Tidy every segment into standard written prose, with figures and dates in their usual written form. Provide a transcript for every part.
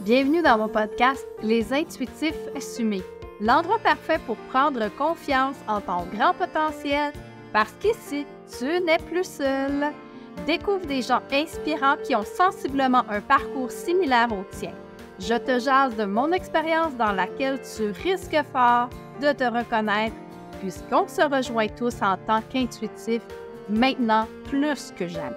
Bienvenue dans mon podcast Les Intuitifs Assumés, l'endroit parfait pour prendre confiance en ton grand potentiel parce qu'ici, tu n'es plus seul. Découvre des gens inspirants qui ont sensiblement un parcours similaire au tien. Je te jase de mon expérience dans laquelle tu risques fort de te reconnaître puisqu'on se rejoint tous en tant qu'intuitifs, maintenant plus que jamais.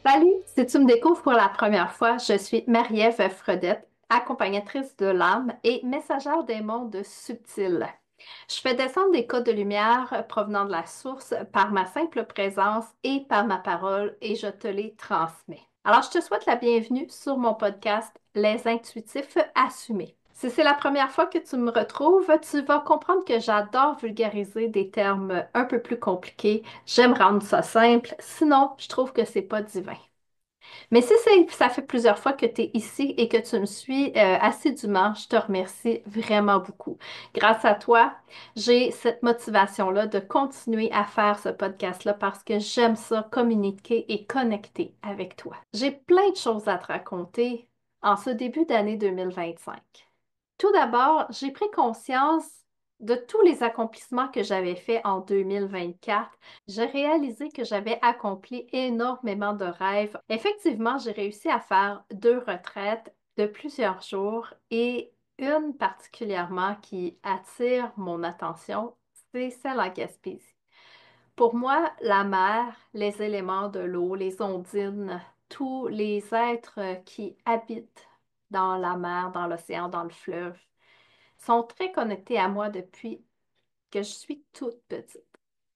Salut! Si tu me découvres pour la première fois, je suis Marie-Ève Fredette, accompagnatrice de l'âme et messagère des mondes subtils. Je fais descendre des codes de lumière provenant de la source par ma simple présence et par ma parole et je te les transmets. Alors, je te souhaite la bienvenue sur mon podcast Les Intuitifs Assumés. Si c'est la première fois que tu me retrouves, tu vas comprendre que j'adore vulgariser des termes un peu plus compliqués. J'aime rendre ça simple, sinon je trouve que c'est pas divin. Mais si ça fait plusieurs fois que tu es ici et que tu me suis assidûment, je te remercie vraiment beaucoup. Grâce à toi, j'ai cette motivation-là de continuer à faire ce podcast-là parce que j'aime ça, communiquer et connecter avec toi. J'ai plein de choses à te raconter en ce début d'année 2025. Tout d'abord, j'ai pris conscience de tous les accomplissements que j'avais faits en 2024. J'ai réalisé que j'avais accompli énormément de rêves. Effectivement, j'ai réussi à faire 2 retraites de plusieurs jours et une particulièrement qui attire mon attention, c'est celle en Gaspésie. Pour moi, la mer, les éléments de l'eau, les ondines, tous les êtres qui habitent dans la mer, dans l'océan, dans le fleuve, sont très connectés à moi depuis que je suis toute petite.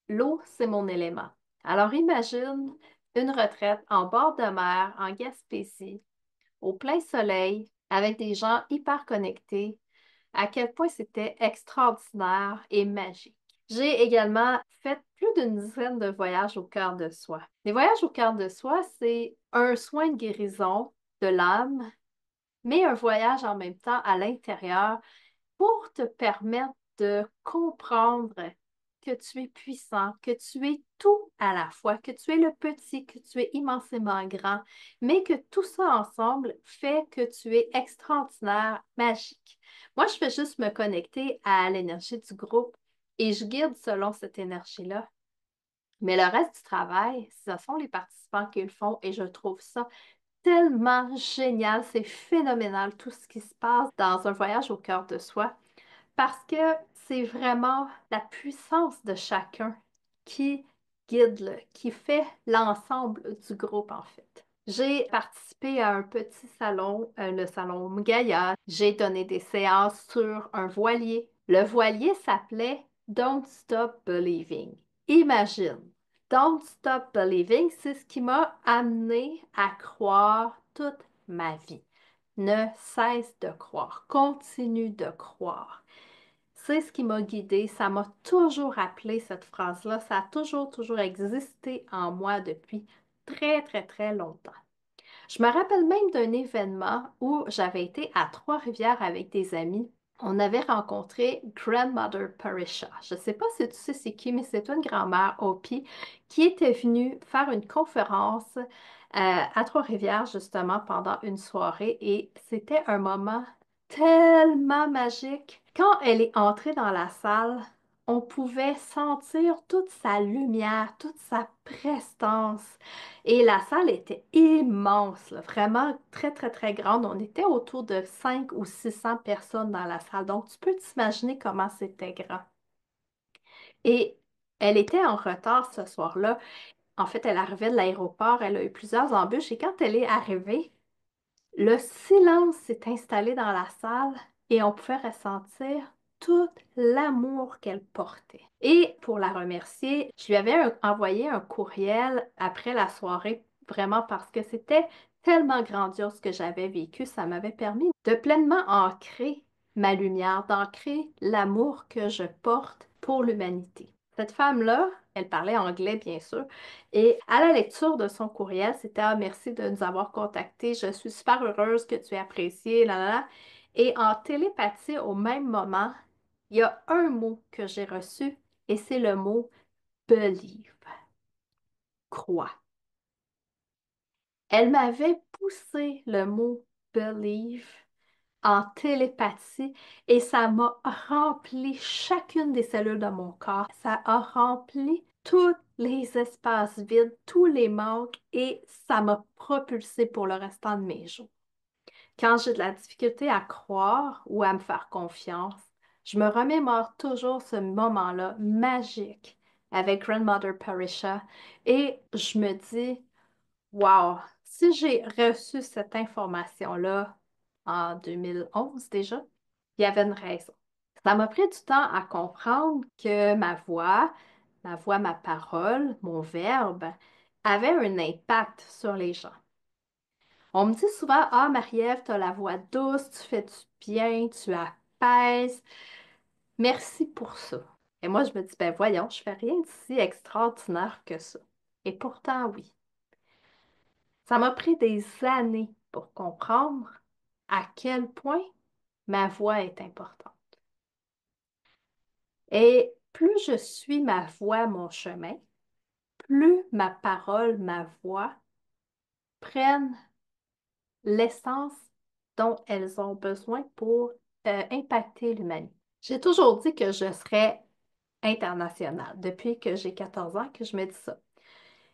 L'eau, c'est mon élément. Alors imagine une retraite en bord de mer, en Gaspésie, au plein soleil, avec des gens hyper connectés, à quel point c'était extraordinaire et magique. J'ai également fait plus d'une dizaine de voyages au cœur de soi. Les voyages au cœur de soi, c'est un soin de guérison de l'âme, mais un voyage en même temps à l'intérieur pour te permettre de comprendre que tu es puissant, que tu es tout à la fois, que tu es le petit, que tu es immensément grand, mais que tout ça ensemble fait que tu es extraordinaire, magique. Moi, je fais juste me connecter à l'énergie du groupe et je guide selon cette énergie-là. Mais le reste du travail, ce sont les participants qui le font et je trouve ça tellement génial, c'est phénoménal tout ce qui se passe dans un voyage au cœur de soi parce que c'est vraiment la puissance de chacun qui qui fait l'ensemble du groupe en fait. J'ai participé à un petit salon, le salon Mgaya. J'ai donné des séances sur un voilier. Le voilier s'appelait Don't Stop Believing. Imagine, Don't Stop Believing, c'est ce qui m'a amené à croire toute ma vie. Ne cesse de croire, continue de croire. C'est ce qui m'a guidée, ça m'a toujours appelé cette phrase-là, ça a toujours existé en moi depuis très longtemps. Je me rappelle même d'un événement où j'avais été à Trois-Rivières avec des amis. On avait rencontré Grandmother Parisha. Je ne sais pas si tu sais c'est qui, mais c'est une grand-mère Hopi qui était venue faire une conférence à Trois-Rivières justement pendant une soirée et c'était un moment tellement magique. Quand elle est entrée dans la salle, on pouvait sentir toute sa lumière, toute sa prestance. Et la salle était immense, là, vraiment très grande. On était autour de 5 ou 600 personnes dans la salle. Donc, tu peux t'imaginer comment c'était grand. Et elle était en retard ce soir-là. En fait, elle arrivait de l'aéroport. Elle a eu plusieurs embûches. Et quand elle est arrivée, le silence s'est installé dans la salle et on pouvait ressentir tout l'amour qu'elle portait. Et pour la remercier, je lui avais envoyé un courriel après la soirée, vraiment parce que c'était tellement grandiose ce que j'avais vécu. Ça m'avait permis de pleinement ancrer ma lumière, d'ancrer l'amour que je porte pour l'humanité. Cette femme-là, elle parlait anglais, bien sûr, et à la lecture de son courriel, c'était «Ah, merci de nous avoir contactés, je suis super heureuse que tu aies apprécié, là, là, là. Et en télépathie, au même moment, il y a un mot que j'ai reçu et c'est le mot believe, crois. Elle m'avait poussé le mot believe en télépathie et ça m'a rempli chacune des cellules de mon corps. Ça a rempli tous les espaces vides, tous les manques et ça m'a propulsé pour le restant de mes jours. Quand j'ai de la difficulté à croire ou à me faire confiance, je me remémore toujours ce moment-là magique avec Grandmother Parisha et je me dis, wow, si j'ai reçu cette information-là en 2011 déjà, il y avait une raison. Ça m'a pris du temps à comprendre que ma parole, mon verbe, avait un impact sur les gens. On me dit souvent, ah, Marie-Ève, tu as la voix douce, tu fais du bien, tu apaises. Merci pour ça. Et moi, je me dis, ben voyons, je fais rien de si extraordinaire que ça. Et pourtant, oui. Ça m'a pris des années pour comprendre à quel point ma voix est importante. Et plus je suis ma voix, mon chemin, plus ma parole, ma voix prennent l'essence dont elles ont besoin pour impacter l'humanité. J'ai toujours dit que je serais internationale depuis que j'ai 14 ans que je me dis ça.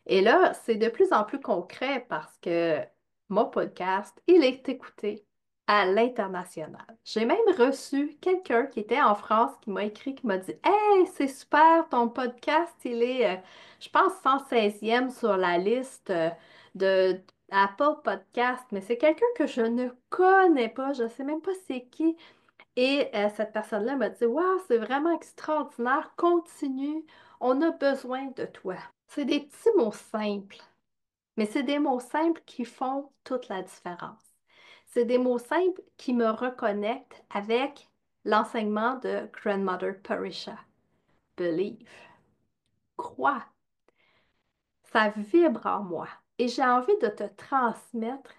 Et là, c'est de plus en plus concret parce que mon podcast, il est écouté à l'international. J'ai même reçu quelqu'un qui était en France qui m'a écrit, qui m'a dit, Hey, c'est super, ton podcast, il est, je pense, 116e sur la liste de Apple Podcast, mais c'est quelqu'un que je ne connais pas, je ne sais même pas c'est qui. Et cette personne-là m'a dit, Wow, c'est vraiment extraordinaire, continue, on a besoin de toi. C'est des petits mots simples, mais c'est des mots simples qui font toute la différence. C'est des mots simples qui me reconnectent avec l'enseignement de Grandmother Parisha. Believe. Crois. Ça vibre en moi. Et j'ai envie de te transmettre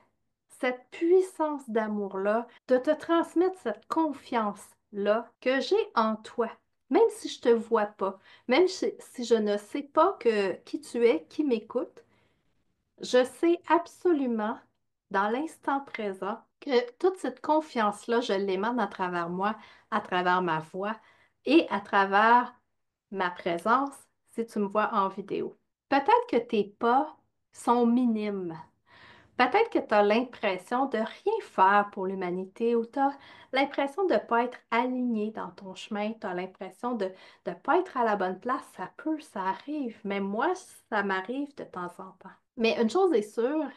cette puissance d'amour-là, de te transmettre cette confiance-là que j'ai en toi. Même si je ne te vois pas, même si je ne sais pas qui tu es, qui m'écoute, je sais absolument, dans l'instant présent, que toute cette confiance-là, je l'émane à travers moi, à travers ma voix et à travers ma présence si tu me vois en vidéo. Peut-être que tes pas sont minimes. Peut-être que tu as l'impression de rien faire pour l'humanité ou tu as l'impression de ne pas être aligné dans ton chemin, tu as l'impression de ne pas être à la bonne place. Ça peut, ça arrive. Même moi, ça m'arrive de temps en temps. Mais une chose est sûre,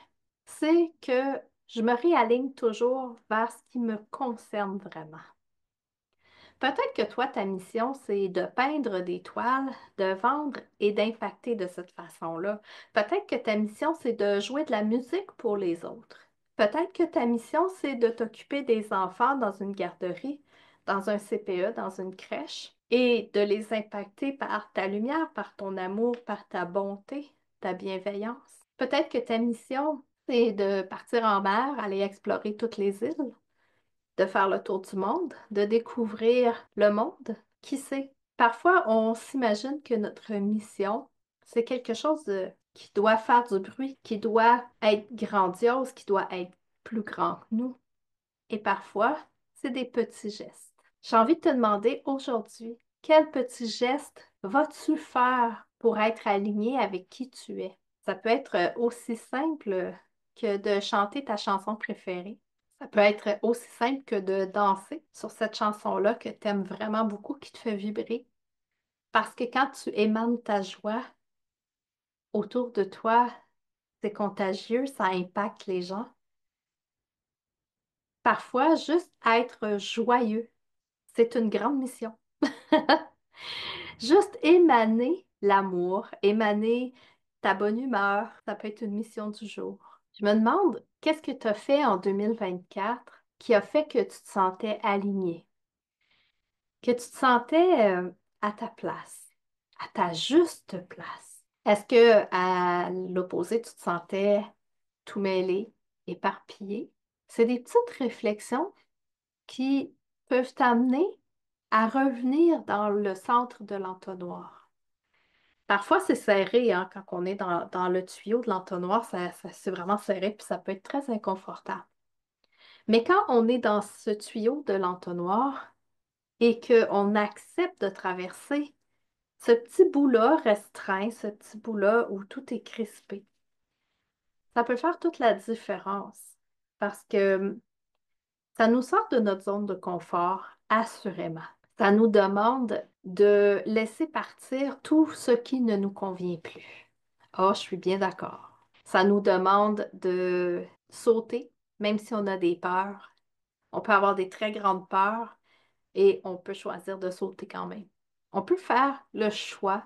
c'est que je me réaligne toujours vers ce qui me concerne vraiment. Peut-être que toi, ta mission, c'est de peindre des toiles, de vendre et d'impacter de cette façon-là. Peut-être que ta mission, c'est de jouer de la musique pour les autres. Peut-être que ta mission, c'est de t'occuper des enfants dans une garderie, dans un CPE, dans une crèche, et de les impacter par ta lumière, par ton amour, par ta bonté, ta bienveillance. Peut-être que ta mission, c'est de partir en mer, aller explorer toutes les îles, de faire le tour du monde, de découvrir le monde. Qui sait? Parfois, on s'imagine que notre mission, c'est quelque chose qui doit faire du bruit, qui doit être grandiose, qui doit être plus grand que nous. Et parfois, c'est des petits gestes. J'ai envie de te demander aujourd'hui, quel petit geste vas-tu faire pour être aligné avec qui tu es? Ça peut être aussi simple que de chanter ta chanson préférée. Ça peut être aussi simple que de danser sur cette chanson-là que tu aimes vraiment beaucoup, qui te fait vibrer. Parce que quand tu émanes ta joie autour de toi, c'est contagieux, ça impacte les gens. Parfois, juste être joyeux, c'est une grande mission. Juste émaner l'amour, émaner ta bonne humeur, ça peut être une mission du jour. Je me demande, qu'est-ce que tu as fait en 2024 qui a fait que tu te sentais aligné, que tu te sentais à ta place, à ta juste place? Est-ce que à l'opposé, tu te sentais tout mêlé, éparpillé? C'est des petites réflexions qui peuvent t'amener à revenir dans le centre de l'entonnoir. Parfois, c'est serré, hein, quand on est dans le tuyau de l'entonnoir, c'est vraiment serré, puis ça peut être très inconfortable. Mais quand on est dans ce tuyau de l'entonnoir et qu'on accepte de traverser ce petit bout-là restreint, ce petit bout-là où tout est crispé, ça peut faire toute la différence parce que ça nous sort de notre zone de confort, assurément. Ça nous demande de laisser partir tout ce qui ne nous convient plus. Oh, je suis bien d'accord. Ça nous demande de sauter, même si on a des peurs. On peut avoir des très grandes peurs et on peut choisir de sauter quand même. On peut faire le choix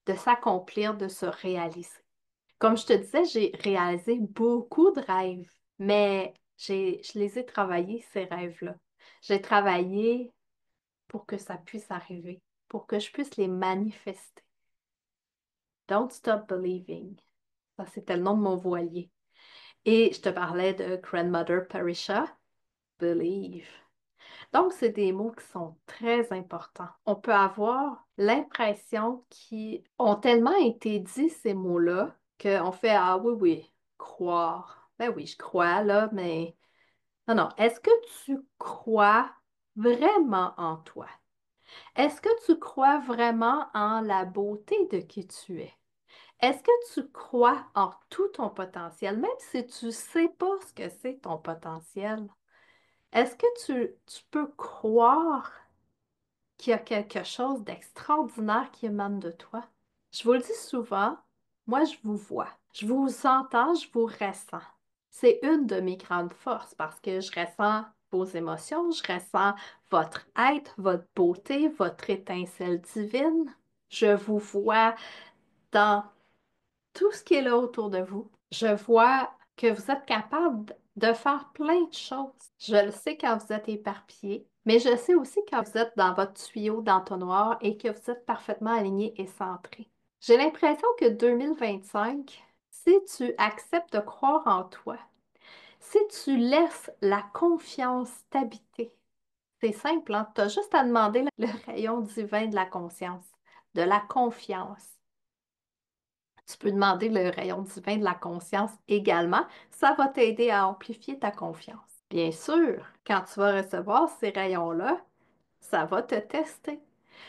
de s'accomplir, de se réaliser. Comme je te disais, j'ai réalisé beaucoup de rêves, mais je les ai travaillés, ces rêves-là. J'ai travaillé pour que ça puisse arriver, pour que je puisse les manifester. Don't stop believing. Ça, c'était le nom de mon voilier. Et je te parlais de Grandmother Parisha, believe. Donc, c'est des mots qui sont très importants. On peut avoir l'impression qu'ils ont tellement été dits, ces mots-là, qu'on fait, ah oui, oui, croire. Ben oui, je crois, là, mais non, non. Est-ce que tu crois vraiment en toi? Est-ce que tu crois vraiment en la beauté de qui tu es? Est-ce que tu crois en tout ton potentiel, même si tu sais pas ce que c'est ton potentiel? Est-ce que tu peux croire qu'il y a quelque chose d'extraordinaire qui émane de toi? Je vous le dis souvent, moi je vous vois, je vous entends, je vous ressens. C'est une de mes grandes forces parce que je ressens vos émotions, je ressens votre être, votre beauté, votre étincelle divine. Je vous vois dans tout ce qui est là autour de vous. Je vois que vous êtes capable de faire plein de choses. Je le sais quand vous êtes éparpillé, mais je sais aussi quand vous êtes dans votre tuyau d'entonnoir et que vous êtes parfaitement aligné et centré. J'ai l'impression que 2025, si tu acceptes de croire en toi, si tu laisses la confiance t'habiter, c'est simple, hein? Tu as juste à demander le rayon divin de la conscience, de la confiance. Tu peux demander le rayon divin de la conscience également. Ça va t'aider à amplifier ta confiance. Bien sûr, quand tu vas recevoir ces rayons-là, ça va te tester.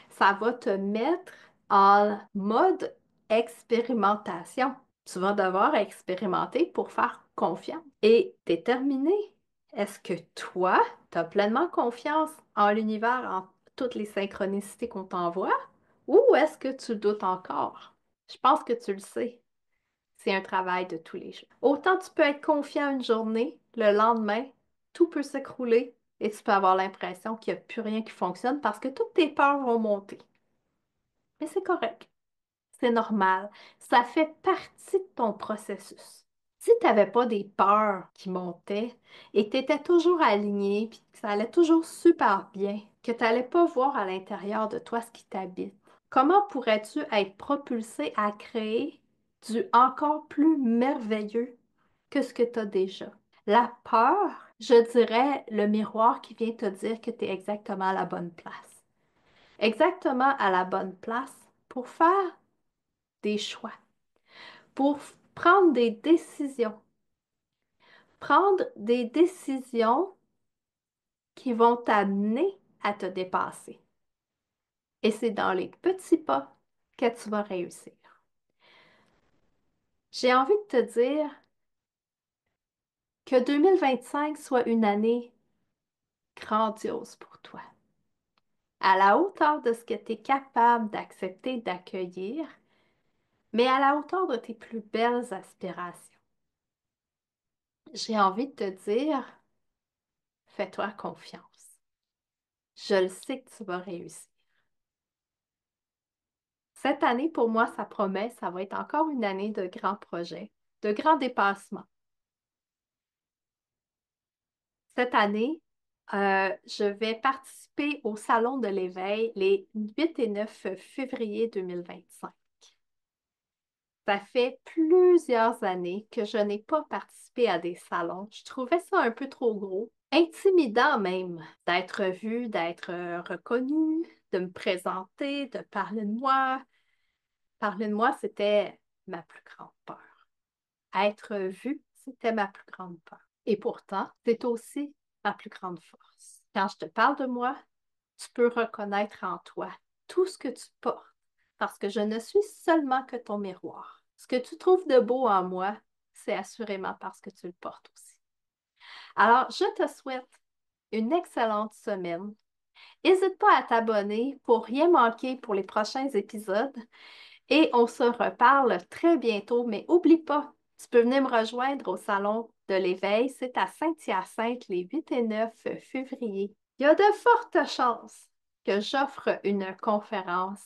Ça va te mettre en mode expérimentation. Tu vas devoir expérimenter pour faire confiance et déterminer est-ce que toi, tu as pleinement confiance en l'univers, en toutes les synchronicités qu'on t'envoie, ou est-ce que tu doutes encore? Je pense que tu le sais. C'est un travail de tous les jours. Autant tu peux être confiant une journée, le lendemain, tout peut s'écrouler et tu peux avoir l'impression qu'il n'y a plus rien qui fonctionne parce que toutes tes peurs vont monter. Mais c'est correct, c'est normal. Ça fait partie de ton processus. Si tu n'avais pas des peurs qui montaient et que tu étais toujours aligné puis que ça allait toujours super bien, que tu n'allais pas voir à l'intérieur de toi ce qui t'habite, comment pourrais-tu être propulsé à créer du encore plus merveilleux que ce que tu as déjà? La peur, je dirais, le miroir qui vient te dire que tu es exactement à la bonne place. Exactement à la bonne place pour faire des choix, pour prendre des décisions. Prendre des décisions qui vont t'amener à te dépasser. Et c'est dans les petits pas que tu vas réussir. J'ai envie de te dire que 2025 soit une année grandiose pour toi, à la hauteur de ce que tu es capable d'accepter, d'accueillir, mais à la hauteur de tes plus belles aspirations. J'ai envie de te dire, fais-toi confiance. Je le sais que tu vas réussir. Cette année, pour moi, ça promet, ça va être encore une année de grands projets, de grands dépassements. Cette année, je vais participer au Salon de l'éveil les 8 et 9 février 2025. Ça fait plusieurs années que je n'ai pas participé à des salons. Je trouvais ça un peu trop gros, intimidant même, d'être vue, d'être reconnue, de me présenter, de parler de moi. Parler de moi, c'était ma plus grande peur. Être vue, c'était ma plus grande peur. Et pourtant, c'est aussi ma plus grande force. Quand je te parle de moi, tu peux reconnaître en toi tout ce que tu portes, parce que je ne suis seulement que ton miroir. Ce que tu trouves de beau en moi, c'est assurément parce que tu le portes aussi. Alors, je te souhaite une excellente semaine. N'hésite pas à t'abonner pour rien manquer pour les prochains épisodes et on se reparle très bientôt. Mais oublie pas, tu peux venir me rejoindre au Salon de l'Éveil. C'est à Saint-Hyacinthe les 8 et 9 février. Il y a de fortes chances que j'offre une conférence.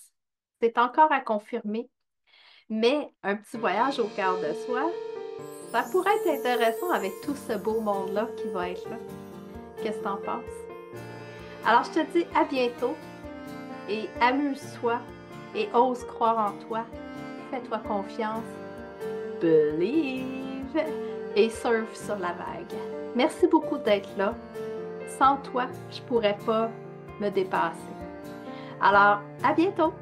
C'est encore à confirmer, mais un petit voyage au cœur de soi, ça pourrait être intéressant avec tout ce beau monde-là qui va être là. Qu'est-ce que t'en penses? Alors, je te dis à bientôt et amuse-toi et ose croire en toi. Fais-toi confiance. Believe et surfe sur la vague. Merci beaucoup d'être là. Sans toi, je pourrais pas me dépasser. Alors, à bientôt!